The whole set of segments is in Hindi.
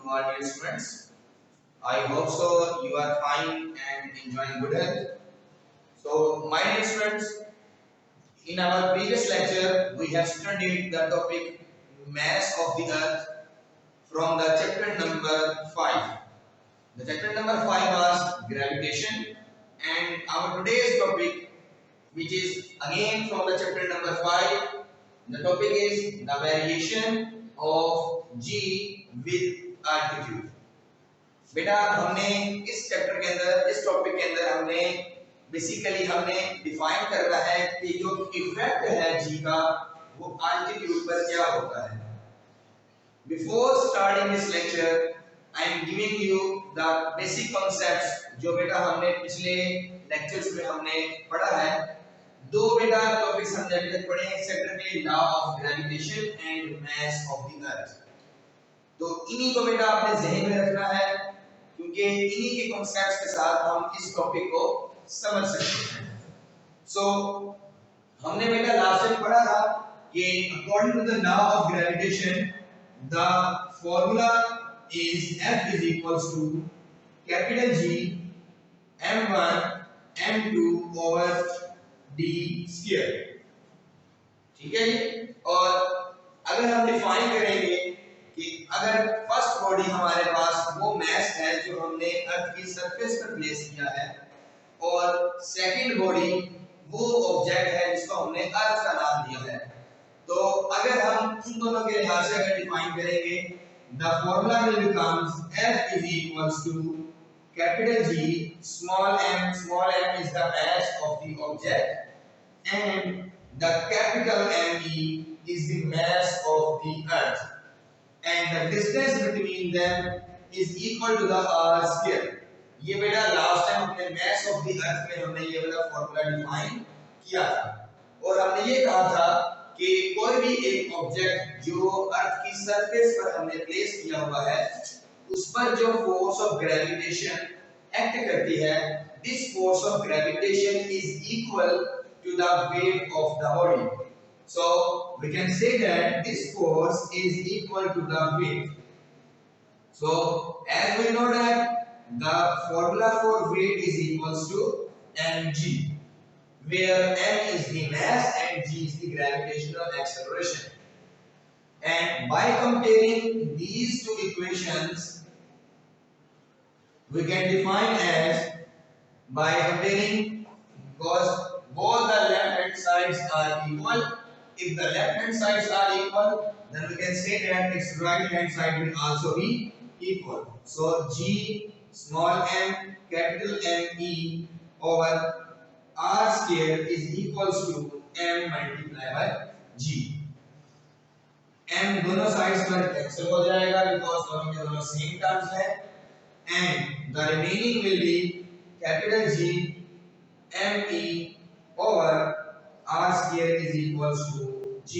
to our dear students. I hope so you are fine and enjoying good health. So, my dear students, in our previous lecture, we have studied the topic mass of the earth from the chapter number 5. The chapter number 5 was gravitation, and our today's topic, which is again from the chapter number 5, the topic is the variation of G with altitude. बेटा हमने इस चैप्टर के अंदर इस टॉपिक के अंदर हमने बेसिकली हमने डिफाइन करना है कि जो इफेक्ट है जी का वो अल्टीट्यूड पर क्या होता है. Before starting this lecture I am giving you the basic concepts जो बेटा हमने पिछले लेक्चर्स में हमने पढ़ा है. दो बेटा टॉपिक्स हमने अभी तक पढ़े हैं separately law of gravitation and mass of the earth. तो इन्हीं को बेटा आपने ज़हन में रखना है क्योंकि इन्हीं के कॉन्सेप्ट्स के साथ हम इस टॉपिक को समझ सकते हैं. सो हमने बेटा लास्ट टाइम पढ़ा था कि according to the law of gravitation the formula is F is equals to capital G m1 m2 over d square. ठीक है जी. और अगर हम डिफाइन करेंगे कि अगर फर्स्ट बॉडी हमारे पास वो मैस है जो हमने अर्थ की सरफेस पर प्लेस किया है और सेकंड बॉडी वो ऑब्जेक्ट है जिसको हमने अर्थ का नाम दिया है, तो अगर हम उन दोनों के लिहाज से अगर डिफाइन करेंगे the formula will becomes F is equals to capital G small m is the mass of the object and the capital ME is the mass of the earth and the distance between them is equal to the r square. ये बेटा लास्ट टाइम हमने mass of the earth में हमने ये वाला फॉर्मूला डिफाइन किया था और हमने ये कहा था कि कोई भी एक ऑब्जेक्ट जो अर्थ की सरफेस पर हमने प्लेस किया हुआ है उस पर जो फोर्स ऑफ ग्रेविटेशन एक्ट करती है, this force of gravitation is equal to the weight of the body. So we can say that this force is equal to the weight. So as we know that the formula for weight is equals to mg, where m is the mass and g is the gravitational acceleration. And by comparing these two equations, we can define as by comparing because both the left hand sides are equal. If the left hand sides are equal, then we can say that its right hand side will also be equal. So G small m capital M E over R square is equals to m multiplied by G. m दोनों साइड्स पर कैंसिल हो जाएगा because दोनों के दोनों सेम टर्म्स है and the remaining will be capital G M E over R square is equals to G.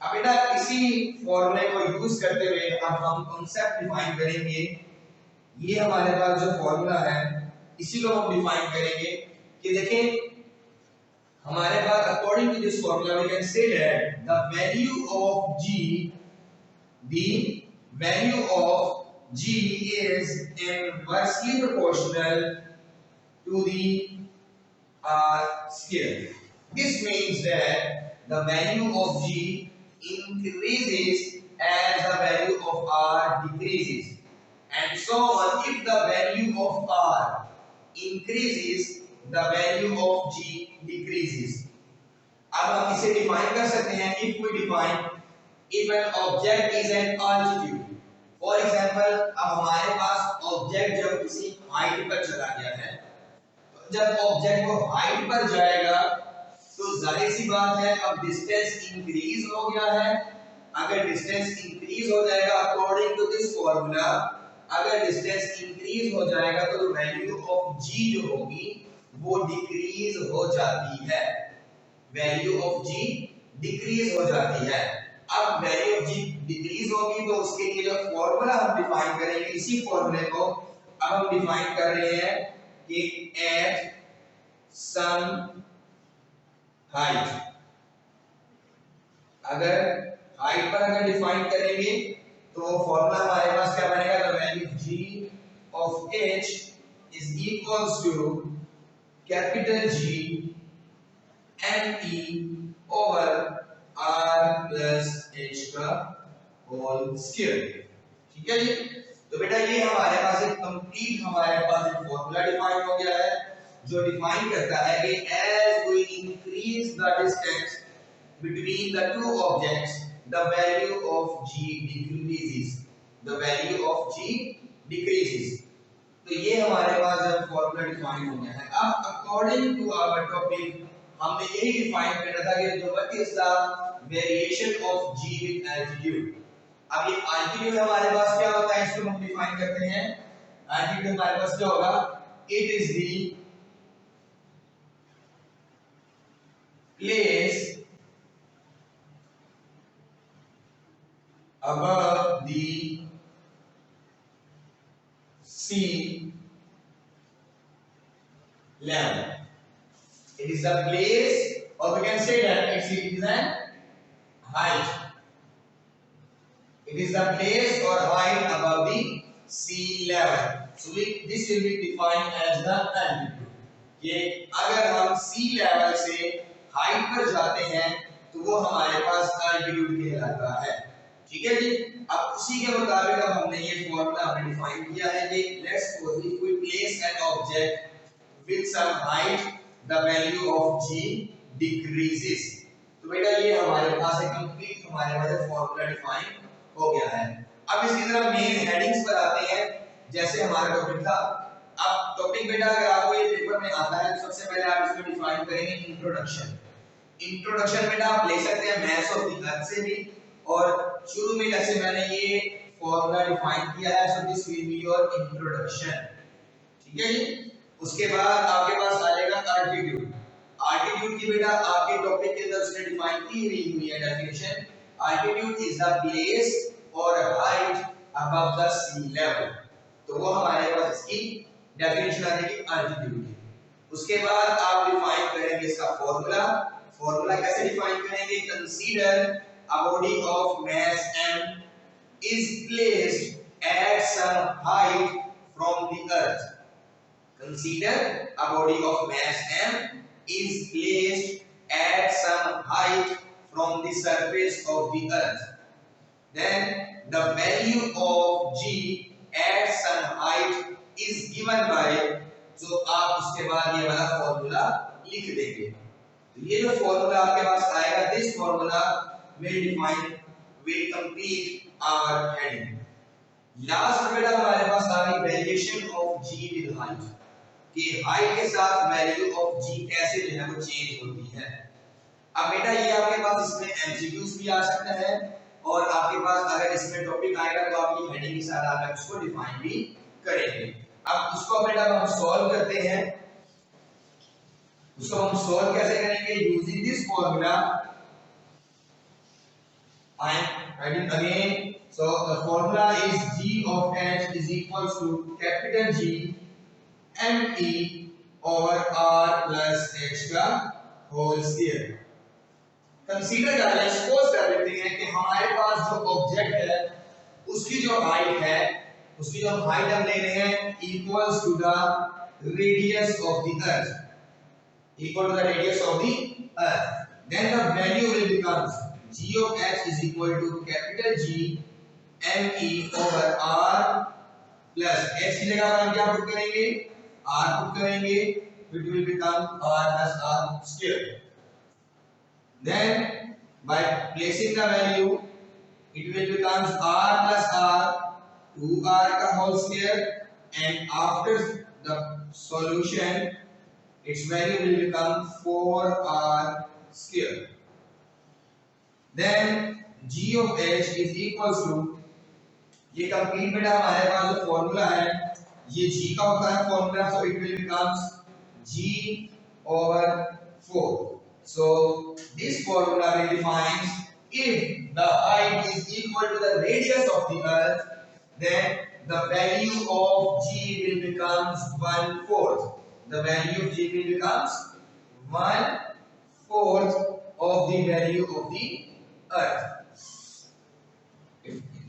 अब बेटा इसी फॉर्मूले को यूज करते हुए अब हम कॉन्सेप्ट डिफाइन करेंगे. ये हमारे पास जो फॉर्मूला है इसी को हम डिफाइन करेंगे कि देखें हमारे पास according to this formula we can say that the value of G is inversely proportional to the R square. This means that the value of G increases as the value of R decreases, and so on. If the value of R increases, the value of G decreases. अब हम इसे डिफाइन कर सकते हैं. If we define if an object is an altitude, for example, अब हमारे पास ऑब्जेक्ट जब किसी हाइट पर चला गया है, जब ऑब्जेक्ट को हाइट पर जाएगा तो जाहिर सी बात है अब डिस्टेंस इंक्रीज हो गया है. अगर डिस्टेंस इंक्रीज हो जाएगा अकॉर्डिंग टू दिस फॉर्मूला, अगर डिस्टेंस इंक्रीज हो जाएगा तो वैल्यू ऑफ G जो होगी वो डिक्रीज हो जाती है. वैल्यू ऑफ G डिक्रीज हो जाती है. अब वैल्यू ऑफ G डिक्रीज होगी तो उसके लिए जो फॉर्मूला हम डिफाइन करेंगे इसी फॉर्मूले को अब हम डिफाइन कर रहे हैं कि एट सम हाइट, अगर हाइट पर अगर डिफाइन करेंगे तो फॉर्मूला हमारे पास क्या बनेगा, the value g of h is equals to capital G m e over r plus h का होल स्क्वायर। ठीक है जी। तो बेटा ये हमारे पास एक कंप्लीट हमारे पास एक फॉर्मूला डिफाइन हो गया है, जो डिफाइन करता है कि as we increase the distance between the two objects the value of g decreases, the value of g decreases। तो ये हमारे पास जब फॉर्मूला डिफाइन हो गया है, अब अकॉर्डिंग टू आवर टॉपिक हमने यही डिफाइन करना था कि what is the variation of g with altitude. अब ये एल्टीट्यूड हमारे पास क्या होता है, इसको हम डिफाइन करते हैं। एल्टीट्यूड हमारे पास क्या होगा, it is the place above the sea level. It is the place, or we can say that it is an height. It is the place or height above the sea level. So this will be defined as the altitude. ये अगर हम sea level से height पर जाते हैं तो वो हमारे पास altitude कहलाता है। ठीक है जी। अब उसी के मुताबिक अब हमने ये फॉर्मूला हमने डिफाइन किया है कि let's suppose if we place an object with some height the value of g decreases. तो बेटा ये हमारे पास एक कंप्लीट हमारे पास फॉर्मूला डिफाइन हो गया है। अब इसकी तरफ मेन हेडिंग्स पर आते हैं, जैसे हमारा टॉपिक था। अब टॉपिक बेटा अगर आपको ये पेपर में आता है तो सबसे पहले आप इसको डिफाइन करेंगे इंट्रोडक्शन। इंट्रोडक्शन बेटा आप ले सकते हैं मैथ्स ऑफ द अर्थ से भी, और शुरू में जैसे मैंने ये फॉर्मूला डिफाइन किया है, so this will be your introduction. ठीक है जी। उसके बाद आपके पास आ जाएगा एल्टीट्यूड। एल्टीट्यूड की बेटा आपके टॉपिक के अंदर उसने डिफाइन की हुई है definition. Altitude is the place or height above the sea level. तो वो हमारे पास इसकी डेफिनेशन आ जाएगी एल्टीट्यूड की। उसके बाद आप डिफाइन करेंगे इसका फॉर्मूला। फॉर्मूला कैसे डिफाइन करेंगे, consider a body of mass m is placed at some height from the earth. Consider a body of mass m is placed at some height from the surface of the earth. Then the value of g at some height is given by, जो आप उसके बाद ये वाला फॉर्मूला लिख देंगे। तो ये जो फॉर्मूला आपके पास आएगा, this formula will define, will complete our heading. Last बेटा हमारे पास आ गई variation of g with height, कि हाइट के साथ वैल्यू ऑफ g कैसे जो है वो चेंज होती है। अब बेटा ये आपके पास इसमें एमसीक्यूज भी आ सकता है, और आपके पास अगर इसमें टॉपिक आएगा तो आपकी हेडिंग के साथ आप उसको डिफाइन भी करेंगे। अब उसको बेटा हम सॉल्व करते हैं। उसको हम सॉल्व कैसे करेंगे, using this formula. I am writing again. So the formula is g of h is equals to capital G m e over r plus h का whole square. Consider that, suppose कर लेते हैं कि हमारे पास जो ऑब्जेक्ट है उसकी जो हाइट है, उसकी जो हाइट हम ले रहे हैं equals to the radius of the earth, equal to the radius of the earth. Then the value will become g of h is equal to capital G m e over r plus h की जगह पर हम क्या पुट करेंगे, r पुट करेंगे, which will become r plus r square. Then by placing the value it will become r plus r 2r का whole square, and after the solution its value will become 4r square. Then g of h is equals to, ये कंप्लीट बेटा हमारे पास जो फॉर्मूला है ये g का होता है formula, so it will becomes g over 4. So this formula will defines if the height is equal to the radius of the earth, then the value of g will becomes 1/4. The value of g will becomes 1/4 of the value of the अर्थ।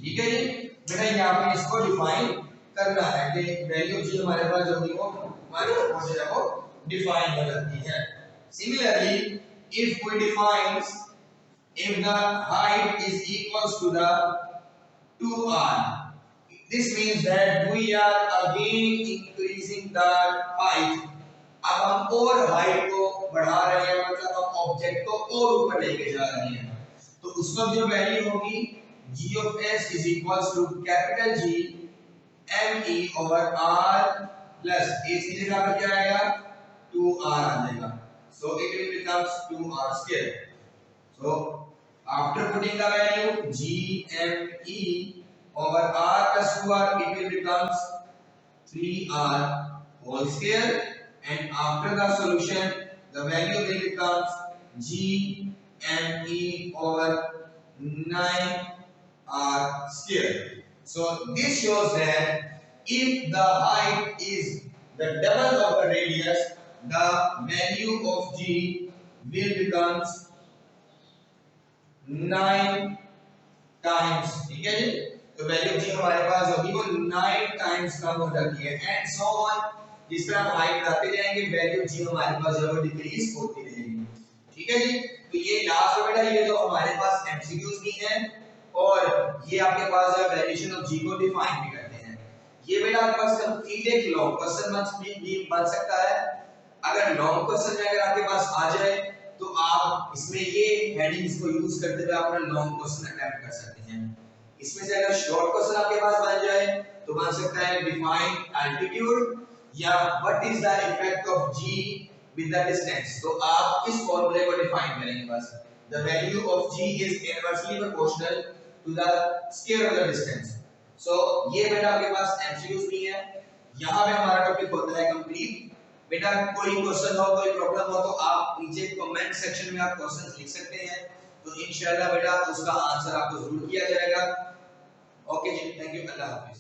ठीक ठीक है जी। बेटा यहाँ पे इसको डिफाइन करना है कि वैल्यू जी हमारे पास जो होगी वो हमारे पास जो है वो डिफाइन हो जाती है। Similarly if we defines if the height is equals to the 2r, this means that we are again increasing the height। अब हम और हाइट को बढ़ा रहे हैं, मतलब हम ऑब्जेक्ट को और ऊपर लेके जा रहे हैं। तो उस वक्त जो वैल्यू होगी g of s is equals to capital G m e over r plus a की जगह पर क्या आएगा 2r आ जाएगा। So it will becomes 2r square। So after putting the value g m e over r plus 2r, it will becomes 3r whole square, and after the solution the value will becomes g m e over 9r square। So this shows that if the height is the double of the radius, the value of g will becomes 9 times। ठीक है जी। तो वैल्यू जी हमारे पास होगी वो 9 टाइम्स कम हो जाती है, एंड सो ऑन। जिस तरह हम हाइट बढ़ाते जाएंगे वैल्यू जी हमारे पास जो है डिक्रीज होती रहेगी। ठीक है जी। तो ये लास्ट बेटा ये जो हमारे पास एमसीक्यूज भी हैं और ये आपके पास जो वैल्यूएशन ऑफ जी को डिफाइन भी करते हैं। ये बेटा आपके पास कंप्लीट एक लॉन्ग क्वेश्चन भी बन सकता है। अगर लॉन्ग क्वेश्चन में अगर आपके पास आ जाए तो आप इसमें ये हेडिंग्स को यूज करते हुए अपना लॉन्ग क्वेश्चन अटेम्प्ट कर सकते हैं। इसमें से अगर शॉर्ट क्वेश्चन आपके पास बन जाए तो बन सकता है डिफाइन एल्टीट्यूड या what is the effect of g with the distance. तो आप इस फार्मूले को डिफाइन करेंगे बस। The value of g is inversely proportional to the square of the distance. So ये बेटा आपके पास एमसीक्यूज भी है। यहां पे हमारा टॉपिक होता है कंप्लीट। बेटा कोई क्वेश्चन हो, कोई प्रॉब्लम हो तो आप नीचे कमेंट सेक्शन में आप क्वेश्चंस लिख सकते हैं, तो इंशाल्लाह बेटा उसका आंसर आपको जरूर किया जाएगा। ओके जी, थैंक यू, अल्लाह हाफिज।